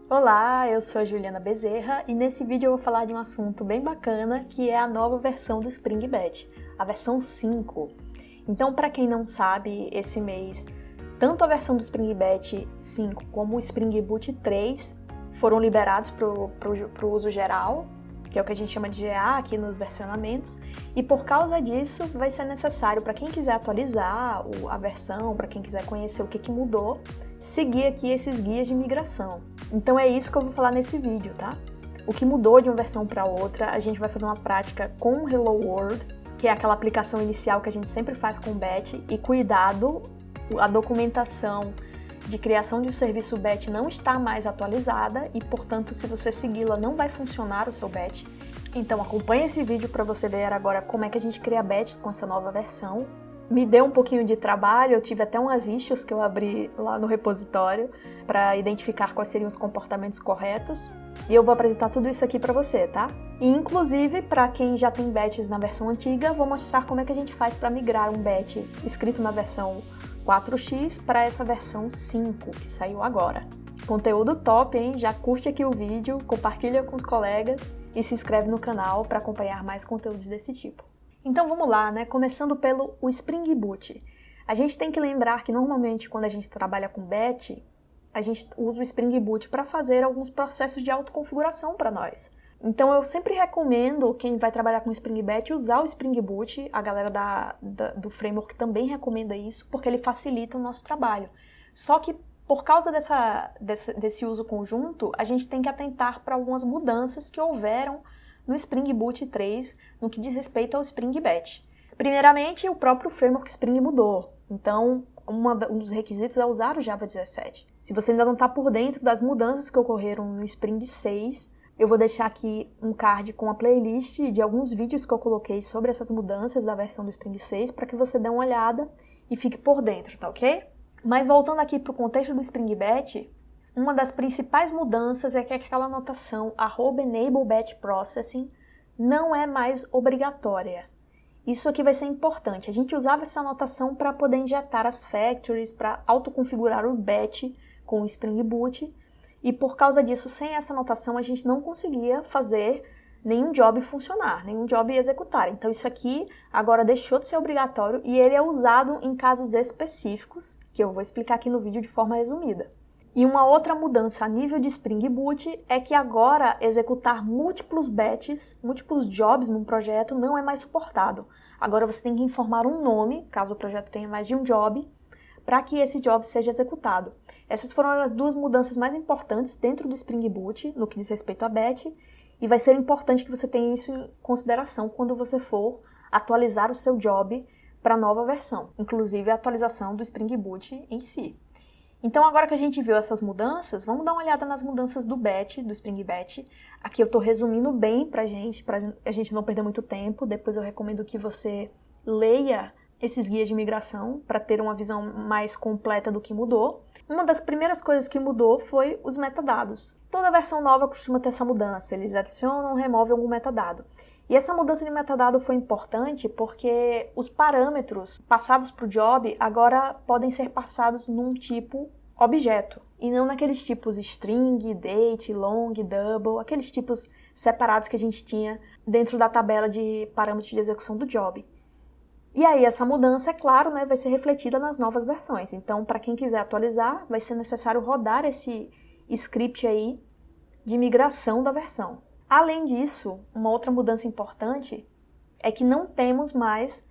Olá, eu sou a Juliana Bezerra e nesse vídeo eu vou falar de um assunto bem bacana que é a nova versão do Spring Batch, a versão 5. Então, para quem não sabe, esse mês, tanto a versão do Spring Batch 5 como o Spring Boot 3 foram liberados para o uso geral, que é o que a gente chama de GA aqui nos versionamentos, e por causa disso vai ser necessário, para quem quiser atualizar a versão, para quem quiser conhecer o que mudou, seguir aqui esses guias de migração. Então é isso que eu vou falar nesse vídeo, tá? O que mudou de uma versão para outra, a gente vai fazer uma prática com o Hello World, que é aquela aplicação inicial que a gente sempre faz com o Batch, e cuidado, a documentação de criação de um serviço Batch não está mais atualizada e, portanto, se você segui-la, não vai funcionar o seu Batch. Então acompanhe esse vídeo para você ver agora como é que a gente cria Batch com essa nova versão. Me deu um pouquinho de trabalho, eu tive até umas issues que eu abri lá no repositório para identificar quais seriam os comportamentos corretos. E eu vou apresentar tudo isso aqui para você, tá? E inclusive, para quem já tem batches na versão antiga, vou mostrar como é que a gente faz para migrar um batch escrito na versão 4x para essa versão 5, que saiu agora. Conteúdo top, hein? Já curte aqui o vídeo, compartilha com os colegas e se inscreve no canal para acompanhar mais conteúdos desse tipo. Então vamos lá, né? Começando pelo Spring Boot. A gente tem que lembrar que normalmente quando a gente trabalha com Batch, a gente usa o Spring Boot para fazer alguns processos de autoconfiguração para nós. Então eu sempre recomendo quem vai trabalhar com Spring Batch usar o Spring Boot, a galera do framework também recomenda isso, porque ele facilita o nosso trabalho. Só que por causa desse uso conjunto, a gente tem que atentar para algumas mudanças que houveram no Spring Boot 3, no que diz respeito ao Spring Batch. Primeiramente, o próprio framework Spring mudou. Então, um dos requisitos é usar o Java 17. Se você ainda não está por dentro das mudanças que ocorreram no Spring 6, eu vou deixar aqui um card com a playlist de alguns vídeos que eu coloquei sobre essas mudanças da versão do Spring 6 para que você dê uma olhada e fique por dentro, tá ok? Mas voltando aqui para o contexto do Spring Batch, uma das principais mudanças é que aquela notação @enable batch processing não é mais obrigatória. Isso aqui vai ser importante. A gente usava essa notação para poder injetar as factories, para autoconfigurar o batch com o Spring Boot, e por causa disso, sem essa notação, a gente não conseguia fazer nenhum job funcionar, nenhum job executar. Então isso aqui agora deixou de ser obrigatório e ele é usado em casos específicos, que eu vou explicar aqui no vídeo de forma resumida. E uma outra mudança a nível de Spring Boot é que agora executar múltiplos batches, múltiplos jobs num projeto não é mais suportado. Agora você tem que informar um nome, caso o projeto tenha mais de um job, para que esse job seja executado. Essas foram as duas mudanças mais importantes dentro do Spring Boot, no que diz respeito a batch, e vai ser importante que você tenha isso em consideração quando você for atualizar o seu job para a nova versão, inclusive a atualização do Spring Boot em si. Então, agora que a gente viu essas mudanças, vamos dar uma olhada nas mudanças do Batch, do Spring Batch. Aqui eu estou resumindo bem para a gente não perder muito tempo. Depois eu recomendo que você leia esses guias de migração para ter uma visão mais completa do que mudou. Uma das primeiras coisas que mudou foi os metadados. Toda versão nova costuma ter essa mudança, eles adicionam ou removem algum metadado. E essa mudança de metadado foi importante porque os parâmetros passados para o job agora podem ser passados num tipo objeto, e não naqueles tipos string, date, long, double, aqueles tipos separados que a gente tinha dentro da tabela de parâmetros de execução do job. E aí essa mudança, é claro, né, vai ser refletida nas novas versões. Então, para quem quiser atualizar, vai ser necessário rodar esse script aí de migração da versão. Além disso, uma outra mudança importante é que não temos mais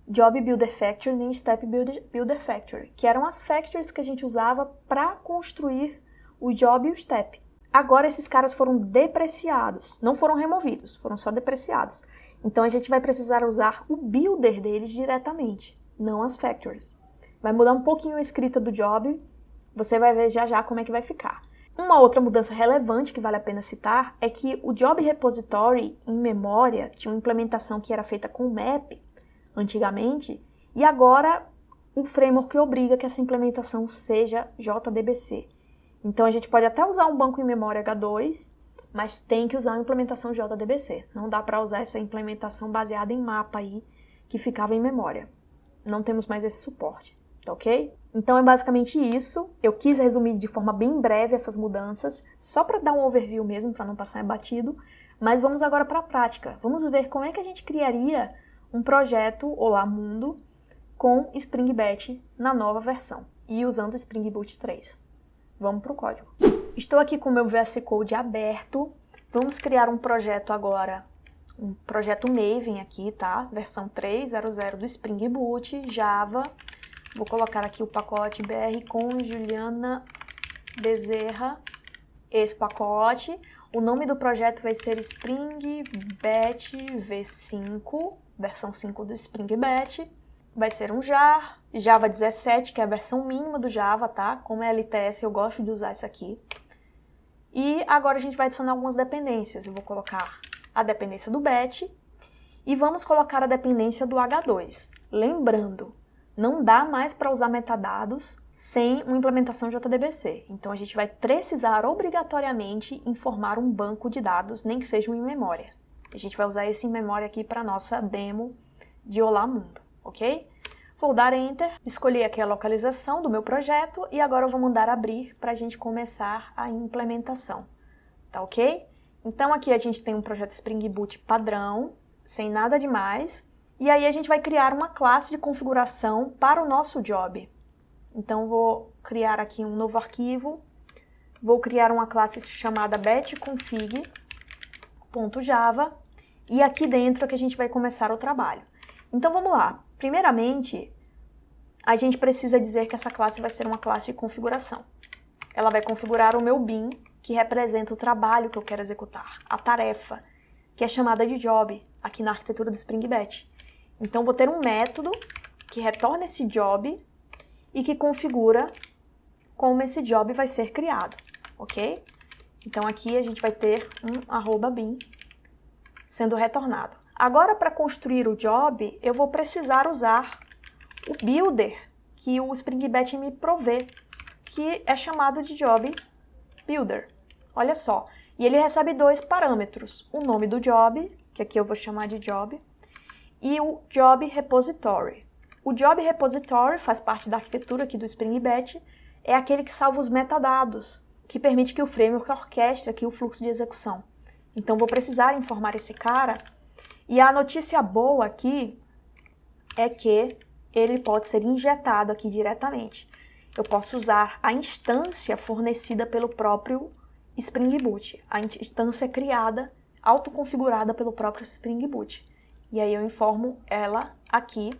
Job Builder Factory nem Step Builder Factory, que eram as factories que a gente usava para construir o job e o step. Agora esses caras foram depreciados, não foram removidos, foram só depreciados. Então a gente vai precisar usar o builder deles diretamente, não as factories. Vai mudar um pouquinho a escrita do job, você vai ver já já como é que vai ficar. Uma outra mudança relevante que vale a pena citar é que o Job Repository em memória tinha uma implementação que era feita com map antigamente, e agora o framework obriga que essa implementação seja JDBC. Então a gente pode até usar um banco em memória H2, mas tem que usar uma implementação JDBC. Não dá para usar essa implementação baseada em mapa aí, que ficava em memória. Não temos mais esse suporte. tá ok? Então é basicamente isso. Eu quis resumir de forma bem breve essas mudanças, só para dar um overview mesmo, para não passar batido. Mas vamos agora para a prática. Vamos ver como é que a gente criaria um projeto Olá Mundo com Spring Batch na nova versão e usando o Spring Boot 3. Vamos para o código. Estou aqui com o meu VS Code aberto. Vamos criar um projeto agora, um projeto Maven aqui, tá? Versão 3.0.0 do Spring Boot, Java. Vou colocar aqui o pacote BR com Juliana Bezerra, esse pacote. O nome do projeto vai ser Spring Batch V5, versão 5 do Spring Batch. Vai ser um jar, Java 17, que é a versão mínima do Java, tá? Como é LTS, eu gosto de usar isso aqui. E agora a gente vai adicionar algumas dependências. Eu vou colocar a dependência do batch e vamos colocar a dependência do H2. Lembrando, não dá mais para usar metadados sem uma implementação JDBC. Então a gente vai precisar obrigatoriamente informar um banco de dados, nem que seja um em memória. A gente vai usar esse em memória aqui para nossa demo de Olá Mundo, ok? Vou dar Enter, escolhi aqui a localização do meu projeto e agora eu vou mandar abrir para a gente começar a implementação, tá ok? Então aqui a gente tem um projeto Spring Boot padrão, sem nada demais. E aí a gente vai criar uma classe de configuração para o nosso job. Então vou criar aqui um novo arquivo, vou criar uma classe chamada batchconfig.java e aqui dentro é que a gente vai começar o trabalho. Então vamos lá. Primeiramente, a gente precisa dizer que essa classe vai ser uma classe de configuração. Ela vai configurar o meu bin, que representa o trabalho que eu quero executar, a tarefa, que é chamada de job aqui na arquitetura do Spring Batch. Então, vou ter um método que retorna esse job e que configura como esse job vai ser criado, ok? Então, aqui a gente vai ter um @bin sendo retornado. Agora, para construir o job, eu vou precisar usar o builder que o Spring Batch me provê, que é chamado de job builder. Olha só. E ele recebe dois parâmetros, o nome do job, que aqui eu vou chamar de job, e o Job Repository. O Job Repository faz parte da arquitetura aqui do Spring Batch, é aquele que salva os metadados, que permite que o framework orquestre aqui o fluxo de execução. Então, vou precisar informar esse cara, e a notícia boa aqui é que ele pode ser injetado aqui diretamente. Eu posso usar a instância fornecida pelo próprio Spring Boot, a instância criada, autoconfigurada pelo próprio Spring Boot. E aí eu informo ela aqui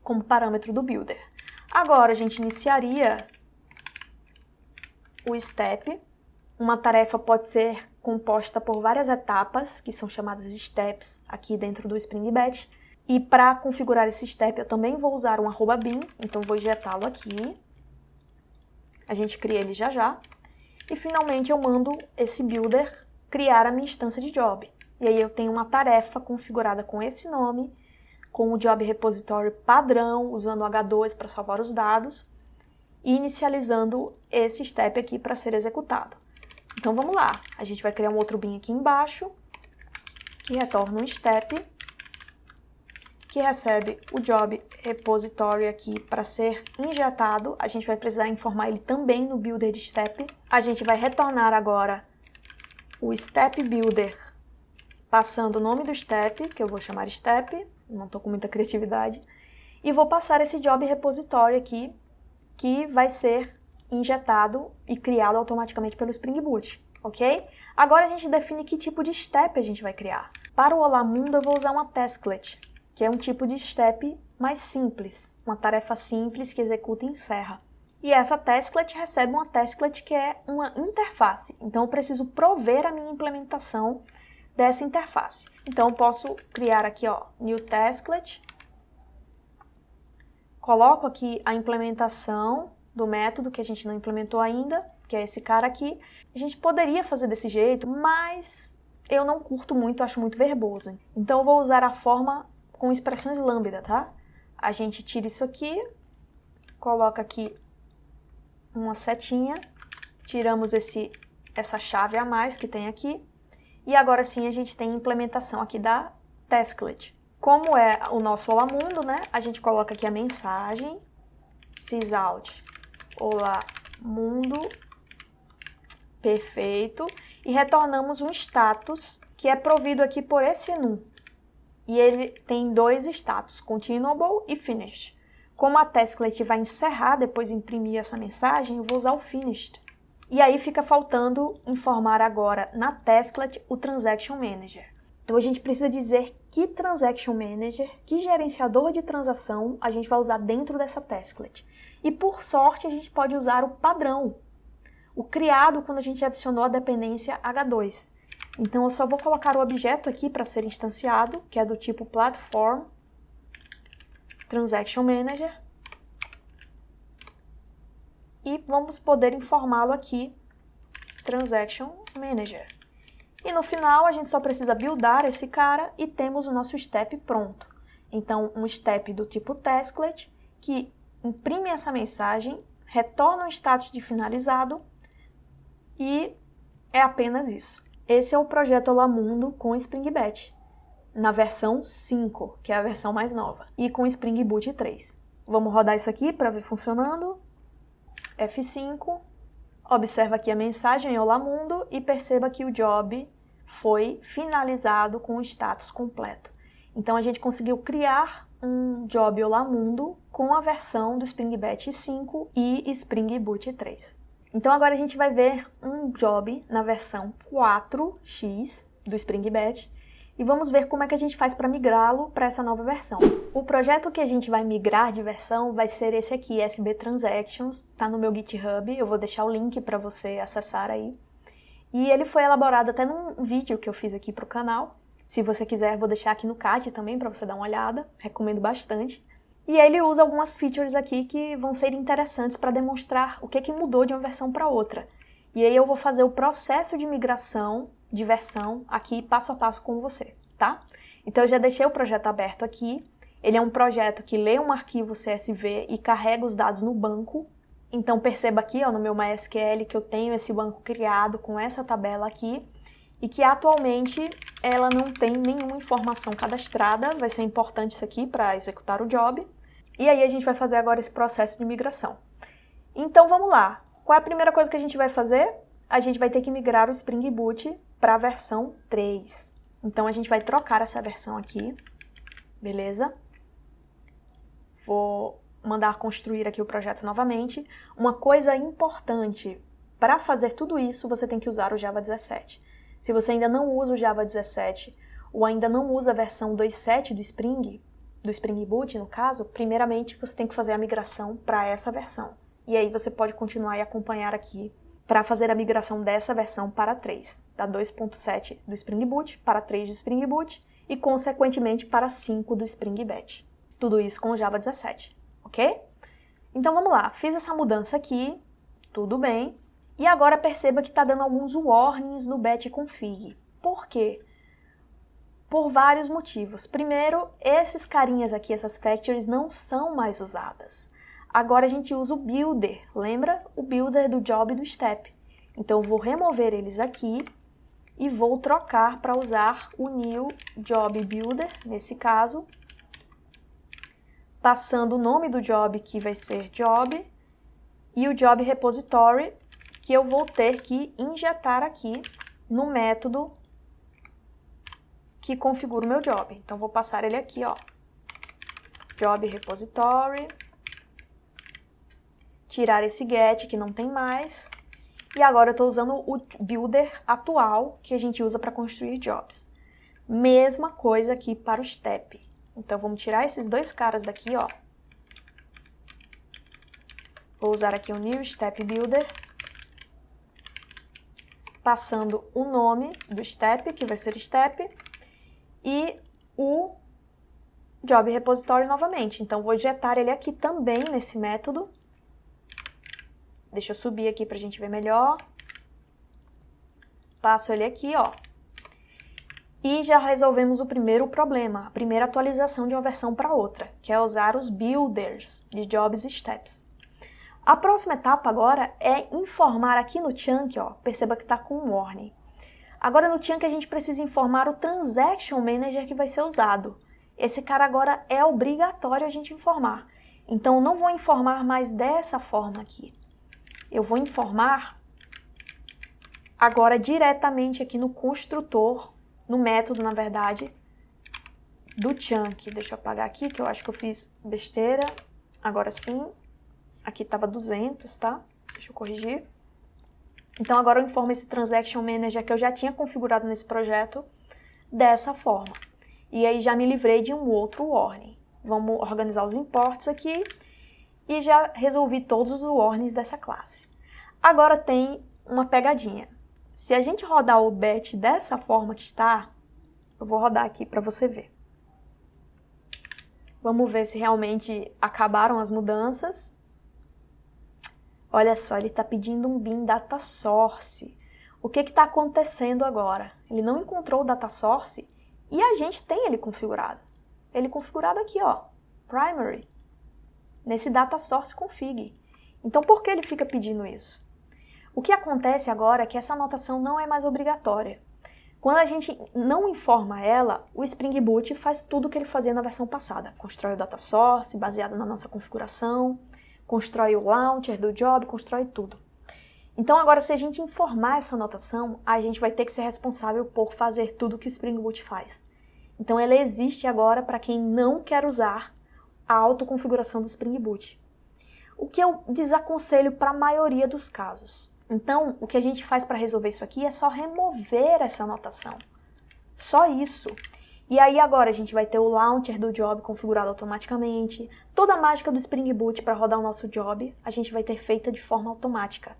como parâmetro do builder. Agora a gente iniciaria o step. Uma tarefa pode ser composta por várias etapas, que são chamadas de steps aqui dentro do Spring Batch. E para configurar esse step eu também vou usar um @bin, então vou injetá-lo aqui. A gente cria ele já já. E finalmente eu mando esse builder criar a minha instância de job. E aí eu tenho uma tarefa configurada com esse nome, com o Job Repository padrão, usando o H2 para salvar os dados, e inicializando esse step aqui para ser executado. Então vamos lá, a gente vai criar um outro bin aqui embaixo, que retorna um step, que recebe o Job Repository aqui para ser injetado. A gente vai precisar informar ele também no builder de step. A gente vai retornar agora o step builder, passando o nome do step, que eu vou chamar step, não estou com muita criatividade, e vou passar esse Job Repository aqui, que vai ser injetado e criado automaticamente pelo Spring Boot, ok? Agora a gente define que tipo de step a gente vai criar. Para o Olá Mundo eu vou usar uma tasklet, que é um tipo de step mais simples, uma tarefa simples que executa e encerra. E essa tasklet recebe uma tasklet que é uma interface, então eu preciso prover a minha implementação dessa interface. Então eu posso criar aqui, ó, new tasklet, coloco aqui a implementação do método que a gente não implementou ainda, que é esse cara aqui. A gente poderia fazer desse jeito, mas eu não curto muito, acho muito verboso. Então eu vou usar a forma com expressões lambda, tá? A gente tira isso aqui, coloca aqui uma setinha, tiramos essa chave a mais que tem aqui, e agora sim a gente tem a implementação aqui da tasklet. Como é o nosso Olá Mundo, né? A gente coloca aqui a mensagem sysout, olá mundo, perfeito, e retornamos um status que é provido aqui por esse enum. E ele tem dois status, continuable e finished. Como a Tasklet vai encerrar depois de imprimir essa mensagem, eu vou usar o finished. E aí fica faltando informar agora na Tasklet o Transaction Manager. Então a gente precisa dizer que Transaction Manager, que gerenciador de transação a gente vai usar dentro dessa Tasklet. E por sorte a gente pode usar o padrão, o criado quando a gente adicionou a dependência H2. Então eu só vou colocar o objeto aqui para ser instanciado, que é do tipo Platform Transaction Manager. E vamos poder informá-lo aqui, Transaction Manager. E no final a gente só precisa buildar esse cara e temos o nosso step pronto. Então um step do tipo Tasklet, que imprime essa mensagem, retorna o status de finalizado e é apenas isso. Esse é o projeto Olá Mundo com Spring Batch, na versão 5, que é a versão mais nova, e com Spring Boot 3. Vamos rodar isso aqui para ver funcionando. F5, observa aqui a mensagem em Olá Mundo e perceba que o job foi finalizado com o status completo. Então a gente conseguiu criar um job Olá Mundo com a versão do Spring Batch 5 e Spring Boot 3. Então agora a gente vai ver um job na versão 4x do Spring Batch e vamos ver como é que a gente faz para migrá-lo para essa nova versão. O projeto que a gente vai migrar de versão vai ser esse aqui, SB Transactions, está no meu GitHub, eu vou deixar o link para você acessar aí. E ele foi elaborado até num vídeo que eu fiz aqui para o canal. Se você quiser, vou deixar aqui no card também para você dar uma olhada, recomendo bastante. E ele usa algumas features aqui que vão ser interessantes para demonstrar o que mudou de uma versão para outra. E aí eu vou fazer o processo de migração de versão aqui passo a passo com você, tá? Então eu já deixei o projeto aberto aqui. Ele é um projeto que lê um arquivo CSV e carrega os dados no banco. Então perceba aqui, ó, no meu MySQL que eu tenho esse banco criado com essa tabela aqui e que atualmente ela não tem nenhuma informação cadastrada. Vai ser importante isso aqui para executar o job. E aí a gente vai fazer agora esse processo de migração. Então vamos lá. Qual é a primeira coisa que a gente vai fazer? A gente vai ter que migrar o Spring Boot para a versão 3. Então a gente vai trocar essa versão aqui, beleza? Vou mandar construir aqui o projeto novamente. Uma coisa importante, para fazer tudo isso você tem que usar o Java 17. Se você ainda não usa o Java 17 ou ainda não usa a versão 2.7 do Spring Boot, no caso, primeiramente você tem que fazer a migração para essa versão. E aí você pode continuar e acompanhar aqui para fazer a migração dessa versão para 3, da 2.7 do Spring Boot para 3 do Spring Boot e, consequentemente, para 5 do Spring Batch. Tudo isso com o Java 17, ok? Então vamos lá, fiz essa mudança aqui, tudo bem. E agora perceba que está dando alguns warnings no batch config. Por quê? Por vários motivos. Primeiro, esses carinhas aqui, essas factories, não são mais usadas. Agora a gente usa o builder, lembra? O builder do job e do step. Então eu vou remover eles aqui e vou trocar para usar o new job builder, nesse caso, passando o nome do job que vai ser job e o job repository que eu vou ter que injetar aqui no método que configura o meu job. Então vou passar ele aqui, ó, job repository, tirar esse get que não tem mais, e agora eu estou usando o builder atual que a gente usa para construir jobs. Mesma coisa aqui para o step. Então vamos tirar esses dois caras daqui, ó. Vou usar aqui o new step builder, passando o nome do step, que vai ser step, e o job repository novamente. Então vou injetar ele aqui também nesse método. Deixa eu subir aqui para a gente ver melhor. Passo ele aqui, ó. E já resolvemos o primeiro problema, a primeira atualização de uma versão para outra, que é usar os builders de jobs e steps. A próxima etapa agora é informar aqui no chunk, ó, perceba que está com um warning. Agora no chunk a gente precisa informar o Transaction Manager que vai ser usado. Esse cara agora é obrigatório a gente informar. Então, não vou informar mais dessa forma aqui. Eu vou informar agora diretamente aqui no construtor, no método, na verdade, do chunk. Deixa eu apagar aqui, que eu acho que eu fiz besteira. Agora sim. Aqui estava 200, tá? Deixa eu corrigir. Então, agora eu informo esse Transaction Manager que eu já tinha configurado nesse projeto dessa forma. E aí já me livrei de um outro warning. Vamos organizar os imports aqui e já resolvi todos os warnings dessa classe. Agora tem uma pegadinha. Se a gente rodar o batch dessa forma que está, eu vou rodar aqui para você ver. Vamos ver se realmente acabaram as mudanças. Olha só, ele está pedindo um bin data source. O que está acontecendo agora? Ele não encontrou o data source e a gente tem ele configurado. Ele configurado aqui, ó, primary, nesse data source config. Então, por que ele fica pedindo isso? O que acontece agora é que essa anotação não é mais obrigatória. Quando a gente não informa ela, o Spring Boot faz tudo o que ele fazia na versão passada. Constrói o data source baseado na nossa configuração, constrói o launcher do job, constrói tudo. Então agora, se a gente informar essa anotação, a gente vai ter que ser responsável por fazer tudo o que o Spring Boot faz. Então ela existe agora para quem não quer usar a autoconfiguração do Spring Boot. O que eu desaconselho para a maioria dos casos. Então, o que a gente faz para resolver isso aqui é só remover essa anotação. Só isso. E aí agora a gente vai ter o launcher do job configurado automaticamente. Toda a mágica do Spring Boot para rodar o nosso job, a gente vai ter feita de forma automática.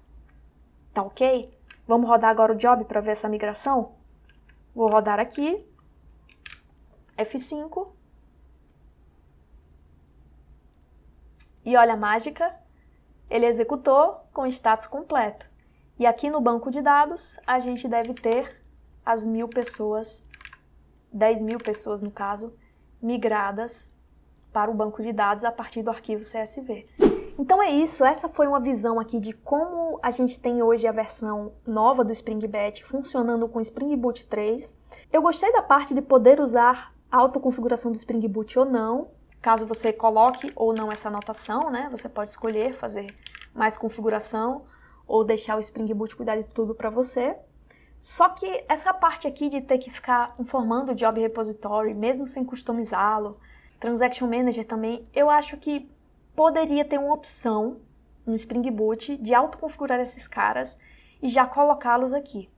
Tá ok? Vamos rodar agora o job para ver essa migração? Vou rodar aqui. F5. E olha a mágica. Ele executou com status completo. E aqui no banco de dados, a gente deve ter as 1.000 pessoas, 10.000 pessoas no caso, migradas para o banco de dados a partir do arquivo CSV. Então é isso, essa foi uma visão aqui de como a gente tem hoje a versão nova do Spring Batch funcionando com o Spring Boot 3. Eu gostei da parte de poder usar a autoconfiguração do Spring Boot ou não, caso você coloque ou não essa anotação, né? Você pode escolher fazer mais configuração ou deixar o Spring Boot cuidar de tudo para você. Só que essa parte aqui de ter que ficar informando o Job Repository, mesmo sem customizá-lo, Transaction Manager também, eu acho que poderia ter uma opção no Spring Boot de autoconfigurar esses caras e já colocá-los aqui,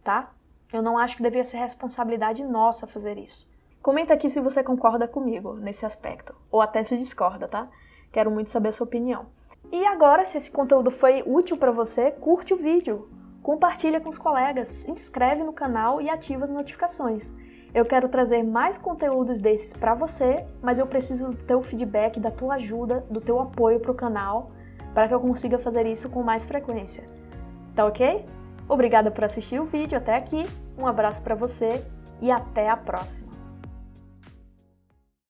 tá? Eu não acho que deveria ser responsabilidade nossa fazer isso. Comenta aqui se você concorda comigo nesse aspecto, ou até se discorda, tá? Quero muito saber a sua opinião. E agora, se esse conteúdo foi útil para você, curte o vídeo, compartilha com os colegas, se inscreve no canal e ativa as notificações. Eu quero trazer mais conteúdos desses para você, mas eu preciso do teu feedback, da tua ajuda, do teu apoio para o canal, para que eu consiga fazer isso com mais frequência. Tá ok? Obrigada por assistir o vídeo até aqui, um abraço para você e até a próxima!